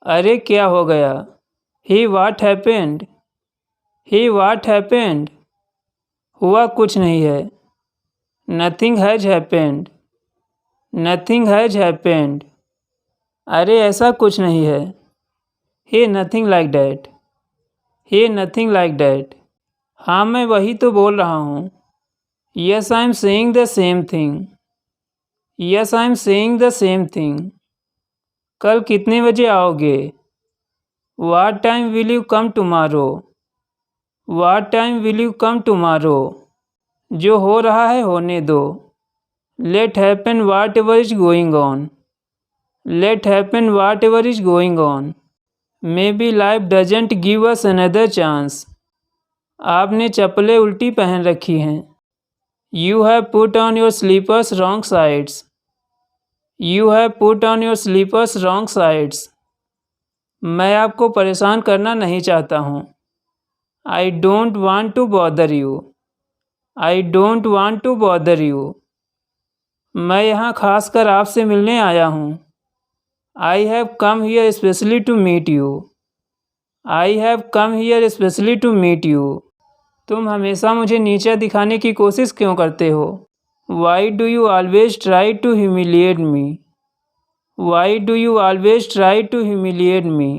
अरे क्या हो गया? He what happened? He what happened? हुआ कुछ नहीं है। Nothing has happened. Nothing has happened. अरे ऐसा कुछ नहीं है। Hey nothing like that. Hey nothing like that. हाँ मैं वही तो बोल रहा हूँ। Yes I am saying the same thing. Yes I am saying the same thing. कल कितने बजे आओगे? What time will you come tomorrow? What time will you come tomorrow? जो हो रहा है होने दो। Let happen whatever is going on. Let happen whatever is going on. Maybe life doesn't give us another chance. आपने चप्पलें उल्टी पहन रखी हैं। You have put on your slippers wrong sides. You have put on your slippers wrong sides. मैं आपको परेशान करना नहीं चाहता हूँ। I don't want to bother you. I don't want to bother you. मैं यहाँ खास कर आपसे मिलने आया हूँ। I have come here especially to meet you. I have come here especially to meet you. तुम हमेशा मुझे नीचा दिखाने की कोशिश क्यों करते हो? Why do you always try to humiliate me? Why do you always try to humiliate me?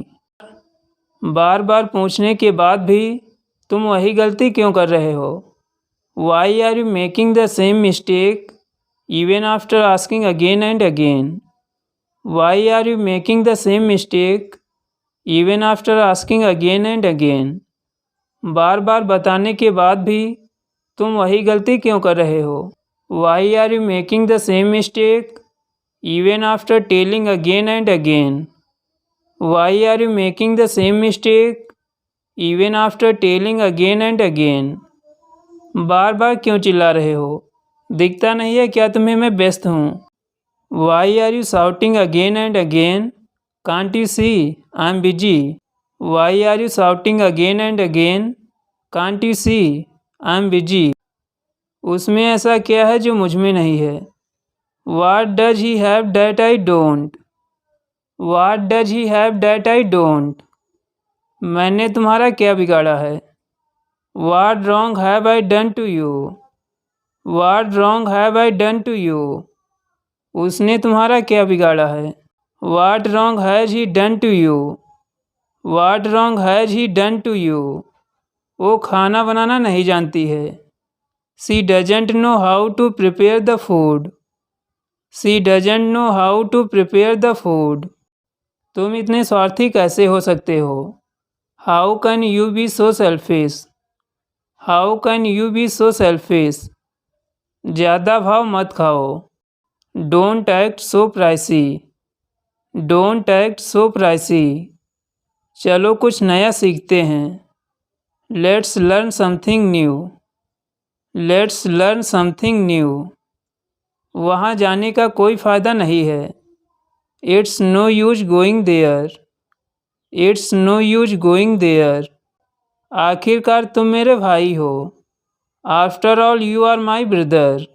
बार बार पूछने के बाद भी तुम वही गलती क्यों कर रहे हो? Why are you making the same mistake even after asking again and again? Why are you making the same mistake even after asking again and again? बार बार बताने के बाद भी तुम वही गलती क्यों कर रहे हो? Why are you making the same mistake even after telling again and again? Why are you making the same mistake even after telling again and again? बार बार क्यों चिल्ला रहे हो? दिखता नहीं है क्या तुम्हें मैं व्यस्त हूँ? Why are you shouting again and again? Can't you see I'm busy? Why are you shouting again and again? Can't you see I'm busy? उसमें ऐसा क्या है जो मुझ में नहीं है? What does he have that I don't? What does he have that I don't? मैंने तुम्हारा क्या बिगाड़ा है? What wrong have I done to you? What wrong have I done to you? उसने तुम्हारा क्या बिगाड़ा है? What wrong has he done to you? What wrong has he done to you? वो खाना बनाना नहीं जानती है। She doesn't know how to prepare the food. She doesn't know how to prepare the food. तुम इतने स्वार्थी कैसे हो सकते हो? How can you be so selfish? How can you be so selfish? ज़्यादा भाव मत खाओ। Don't act so pricey. Don't act so pricey. चलो कुछ नया सीखते हैं। Let's learn something new. Let's learn something new. वहाँ जाने का कोई फ़ायदा नहीं है। It's no use going there. It's no use going there. आखिरकार तुम मेरे भाई हो। After all you are my brother.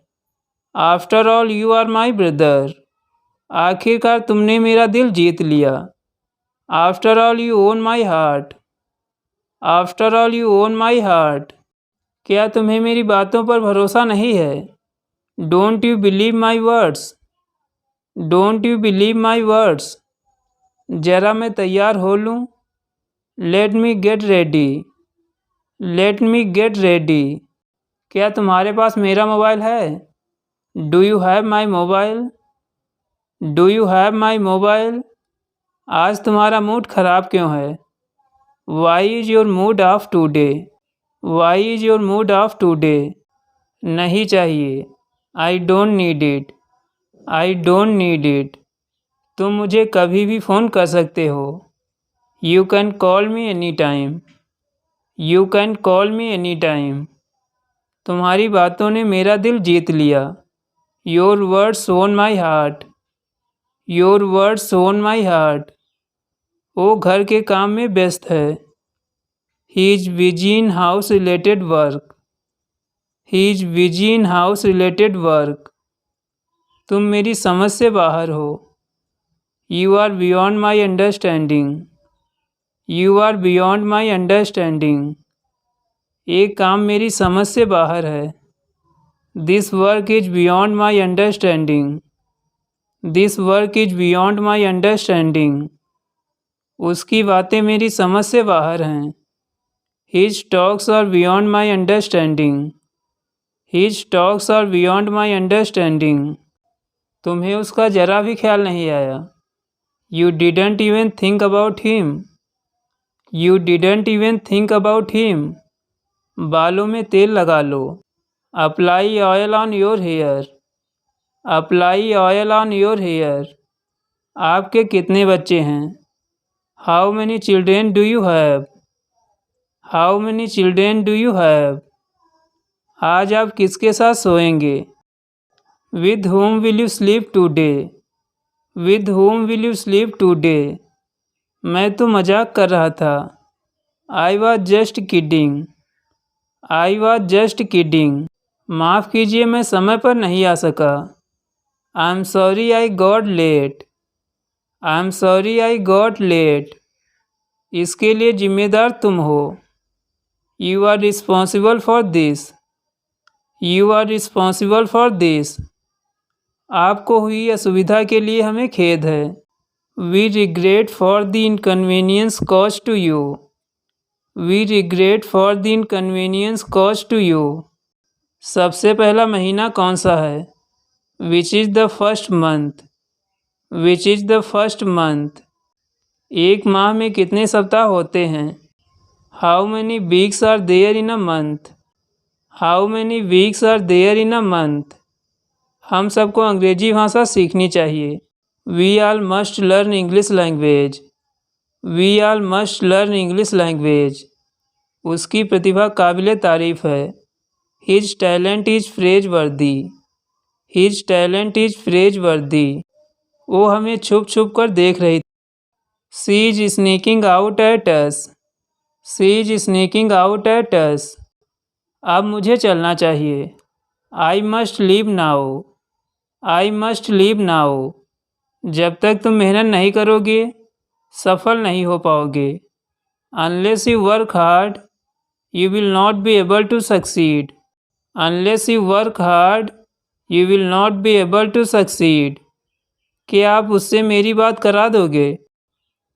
After all you are my brother. आखिरकार तुमने मेरा दिल जीत लिया। After all you own my heart. After all you own my heart. क्या तुम्हें मेरी बातों पर भरोसा नहीं है? Don't you believe my words? Don't you believe my words? जरा मैं तैयार हो लूँ? Let me get ready. Let me get ready. क्या तुम्हारे पास मेरा मोबाइल है? Do you have my mobile? Do you have my mobile? आज तुम्हारा मूड खराब क्यों है? Why is your mood off today? Why is your mood off today? नहीं चाहिए। I don't need it. I don't need it. तुम मुझे कभी भी फ़ोन कर सकते हो। You can call me anytime. You can call me anytime. तुम्हारी बातों ने मेरा दिल जीत लिया। Your words won my heart. Your words won my heart. वो घर के काम में व्यस्त है। He is busy in house related work. He is busy in house related work. तुम मेरी समझ से बाहर हो। You are beyond my understanding. You are beyond my understanding. ये काम मेरी समझ से बाहर है. This work is beyond my understanding. This work is beyond my understanding. उसकी बातें मेरी समझ से बाहर हैं. His talks are beyond my understanding. His talks are beyond my understanding. तुम्हें उसका जरा भी ख्याल नहीं आया. You didn't even think about him. You didn't even think about him. बालों में तेल लगा लो. Apply oil on your hair. Apply oil on your hair. आपके कितने बच्चे हैं? How many children do you have? How many children do you have? आज आप किसके साथ सोएंगे? With whom will you sleep today? With whom will you sleep today? मैं तो मजाक कर रहा था. I was just kidding. I was just kidding. माफ़ कीजिए मैं समय पर नहीं आ सका. I'm sorry I got late. I'm sorry I got late. इसके लिए जिम्मेदार तुम हो. You are responsible for this. You are responsible for this. आपको हुई असुविधा के लिए हमें खेद है. We regret for the inconvenience caused to you. We regret for the inconvenience caused to you. सबसे पहला महीना कौन सा है? Which is the first month? Which is the first month? एक माह में कितने सप्ताह होते हैं? How many weeks are there in a month? How many weeks are there in a month? हम सबको अंग्रेजी भाषा सीखनी चाहिए. We all must learn English language. We all must learn English language. उसकी प्रतिभा काबिले तारीफ है. His talent is praiseworthy. His talent is praiseworthy. वो हमें छुप छुप कर देख रही थी. She is sneaking out at us. She is sneaking out at us. अब मुझे चलना चाहिए. I must leave now. I must leave now. जब तक तुम मेहनत नहीं करोगे सफल नहीं हो पाओगे. Unless you work hard, you will not be able to succeed. Unless you work hard, you will not be able to succeed. क्या आप उससे मेरी बात करा दोगे?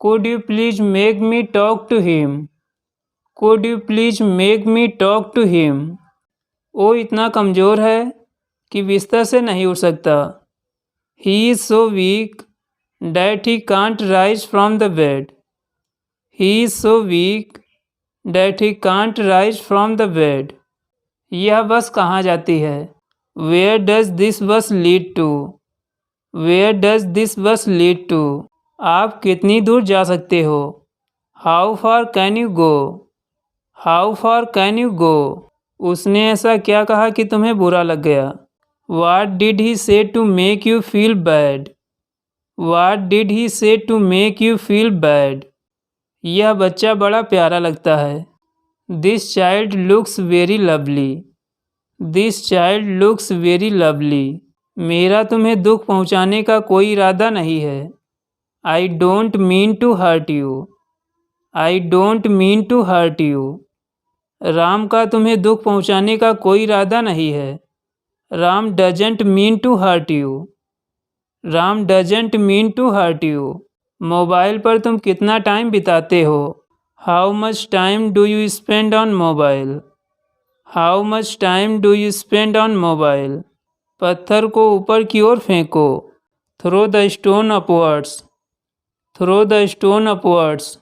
Could you please make me talk to him? Could you please make me talk to him? वो इतना कमज़ोर है कि बिस्तर से नहीं उठ सकता. He is so weak that he can't rise from the bed. He is so weak that he can't rise from the bed. यह बस कहाँ जाती है? Where does this bus lead to? Where does this bus lead to? आप कितनी दूर जा सकते हो? How far can you go? How far can you go? उसने ऐसा क्या कहा कि तुम्हें बुरा लग गया? What did he say to make you feel bad? What did he say to make you feel bad? यह बच्चा बड़ा प्यारा लगता है. This child looks very lovely. This child looks very lovely. मेरा तुम्हें दुख पहुंचाने का कोई इरादा नहीं है. I don't mean to hurt you. I don't mean to hurt you. Ram का तुम्हें दुख पहुंचाने का कोई इरादा नहीं है. Ram doesn't mean to hurt you. Ram doesn't mean to hurt you. Mobile पर तुम कितना टाइम बिताते हो? How much time do you spend on mobile? How much time do you spend on mobile? पत्थर को ऊपर की ओर फेंको. Throw the stone upwards. Throw the stone upwards.